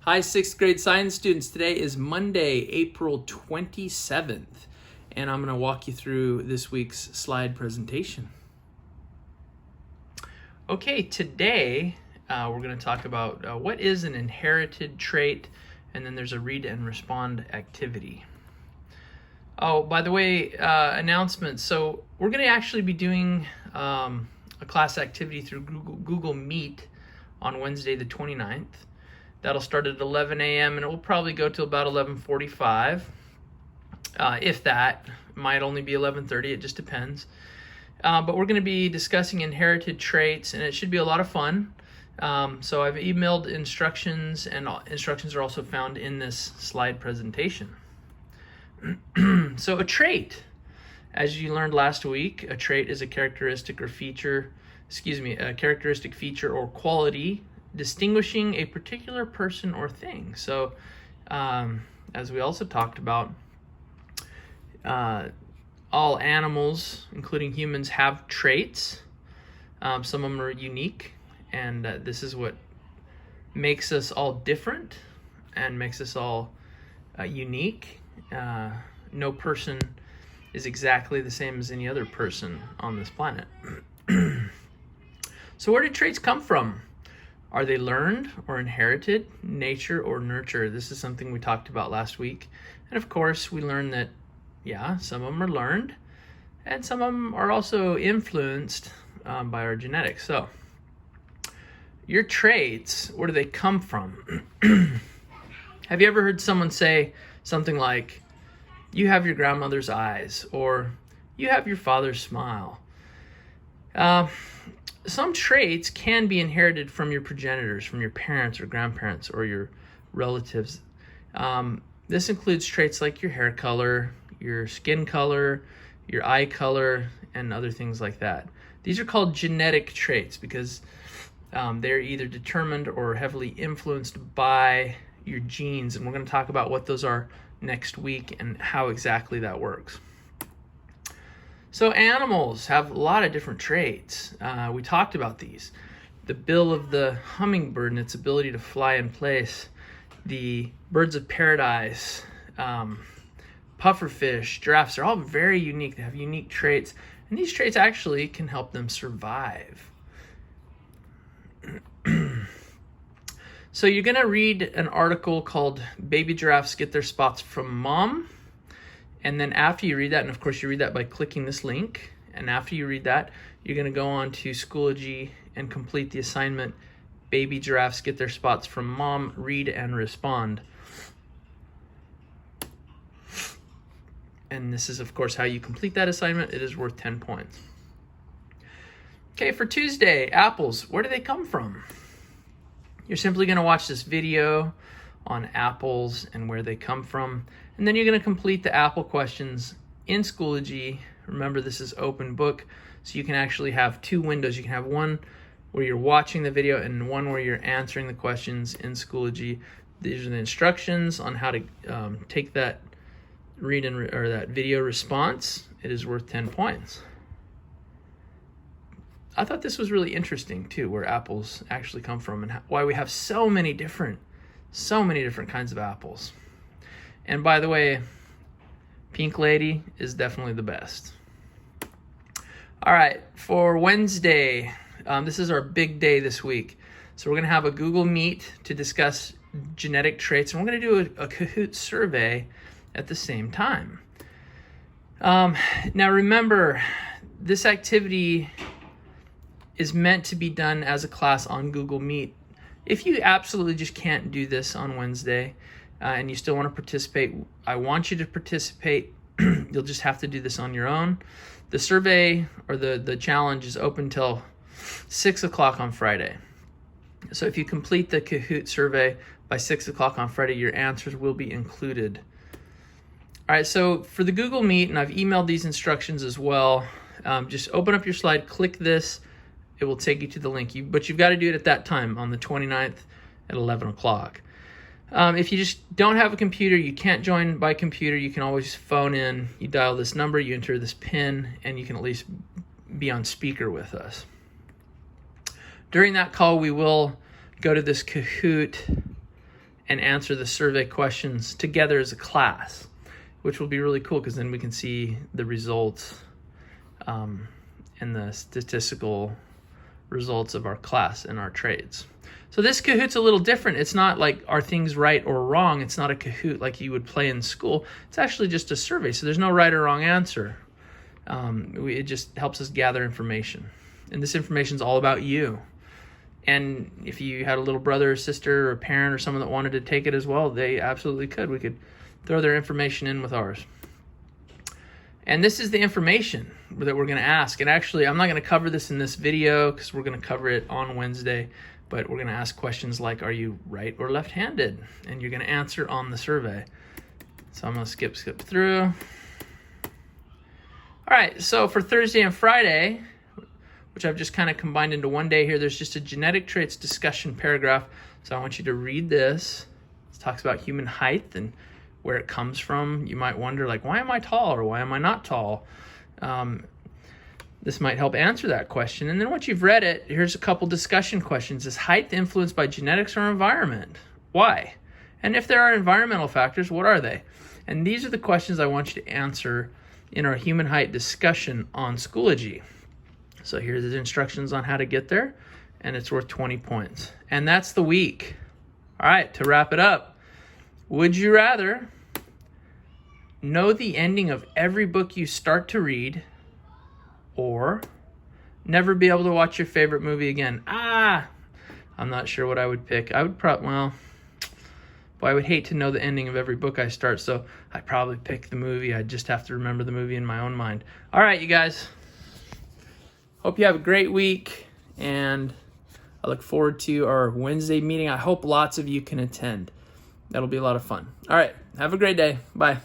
Hi, 6th grade science students. Today is Monday, April 27th, and I'm going to walk you through this week's slide presentation. Okay, today we're going to talk about what is an inherited trait, and then there's a read and respond activity. Oh, by the way, announcement. So we're going to actually be doing a class activity through Google Meet on Wednesday the 29th. That'll start at 11 a.m. and it will probably go till about 11:45. If that, might only be 11:30, it just depends. But we're going to be discussing inherited traits, and it should be a lot of fun. So I've emailed instructions, and instructions are also found in this slide presentation. So a trait, as you learned last week, a trait is a characteristic feature or quality distinguishing a particular person or thing. So as we also talked about, all animals, including humans, have traits. Some of them are unique, and this is what makes us all different and makes us all unique. No person is exactly the same as any other person on this planet. So where do traits come from? Are they learned or inherited, nature or nurture? This is something we talked about last week. And of course, we learned that, some of them are learned, and some of them are also influenced by our genetics. So, your traits, where do they come from? Have you ever heard someone say something like, you have your grandmother's eyes, or you have your father's smile? Some traits can be inherited from your progenitors, from your parents or grandparents or your relatives. This includes traits like your hair color, your skin color, your eye color, and other things like that. These are called genetic traits because they're either determined or heavily influenced by your genes, and we're going to talk about what those are next week and how exactly that works. So animals have a lot of different traits. We talked about these. The bill of the hummingbird and its ability to fly in place. The birds of paradise, pufferfish, giraffes, they're all very unique. They have unique traits, and these traits actually can help them survive. So you're going to read an article called Baby Giraffes Get Their Spots from Mom. And then after you read that, and of course you read that by clicking this link, and after you read that, you're going to go on to Schoology and complete the assignment, Baby Giraffes Get Their Spots from Mom, Read and Respond. And this is, of course, how you complete that assignment. It is worth 10 points. Okay, for Tuesday, apples, where do they come from? You're simply going to watch this video on apples and where they come from. And then you're going to complete the apple questions in Schoology. Remember, this is open book, so you can actually have two windows. You can have one where you're watching the video and one where you're answering the questions in Schoology. These are the instructions on how to take that that video response. It is worth 10 points. I thought this was really interesting too, where apples actually come from and why we have so many different kinds of apples. And by the way, Pink Lady is definitely the best. All right, for Wednesday, this is our big day this week. So we're going to have a Google Meet to discuss genetic traits, and we're going to do a Kahoot survey at the same time. Now remember, this activity is meant to be done as a class on Google Meet. If you absolutely just can't do this on Wednesday and you still want to participate, I want you to participate. You'll just have to do this on your own. The survey or the challenge is open till 6 o'clock on Friday. So if you complete the Kahoot survey by 6 o'clock on Friday, your answers will be included. All right, so for the Google Meet, and I've emailed these instructions as well, just open up your slide, click this. It will take you to the link, but you've got to do it at that time on the 29th at 11 o'clock. If you just don't have a computer, you can't join by computer, you can always phone in. You dial this number, you enter this PIN, and you can at least be on speaker with us. During that call, we will go to this Kahoot and answer the survey questions together as a class, which will be really cool because then we can see the results and the statistical results of our class and our trades. So this Kahoot's a little different. It's not like are things right or wrong. It's not a Kahoot like you would play in school. It's actually just a survey, so there's no right or wrong answer. It just helps us gather information. And this information is all about you. And if you had a little brother or sister or parent or someone that wanted to take it as well, they absolutely could. We could throw their information in with ours. And this is the information that we're going to ask. And actually, I'm not going to cover this in this video because we're going to cover it on Wednesday. But we're going to ask questions like, are you right or left-handed? And you're going to answer on the survey. So I'm going to skip through. All right, so for Thursday and Friday, which I've just kind of combined into one day here, there's just a genetic traits discussion paragraph. So I want you to read this. It talks about human height and where it comes from. You might wonder, like, why am I tall or why am I not tall? This might help answer that question. And then once you've read it, here's a couple discussion questions. Is height influenced by genetics or environment? Why? And if there are environmental factors, what are they? And these are the questions I want you to answer in our human height discussion on Schoology. So here's the instructions on how to get there, and it's worth 20 points. And that's the week. All right, to wrap it up, would you rather know the ending of every book you start to read or never be able to watch your favorite movie again? I'm not sure what I would pick. I would I would hate to know the ending of every book I start, so I'd probably pick the movie. I'd just have to remember the movie in my own mind. All right, you guys. Hope you have a great week, and I look forward to our Wednesday meeting. I hope lots of you can attend. That'll be a lot of fun. All right, have a great day. Bye.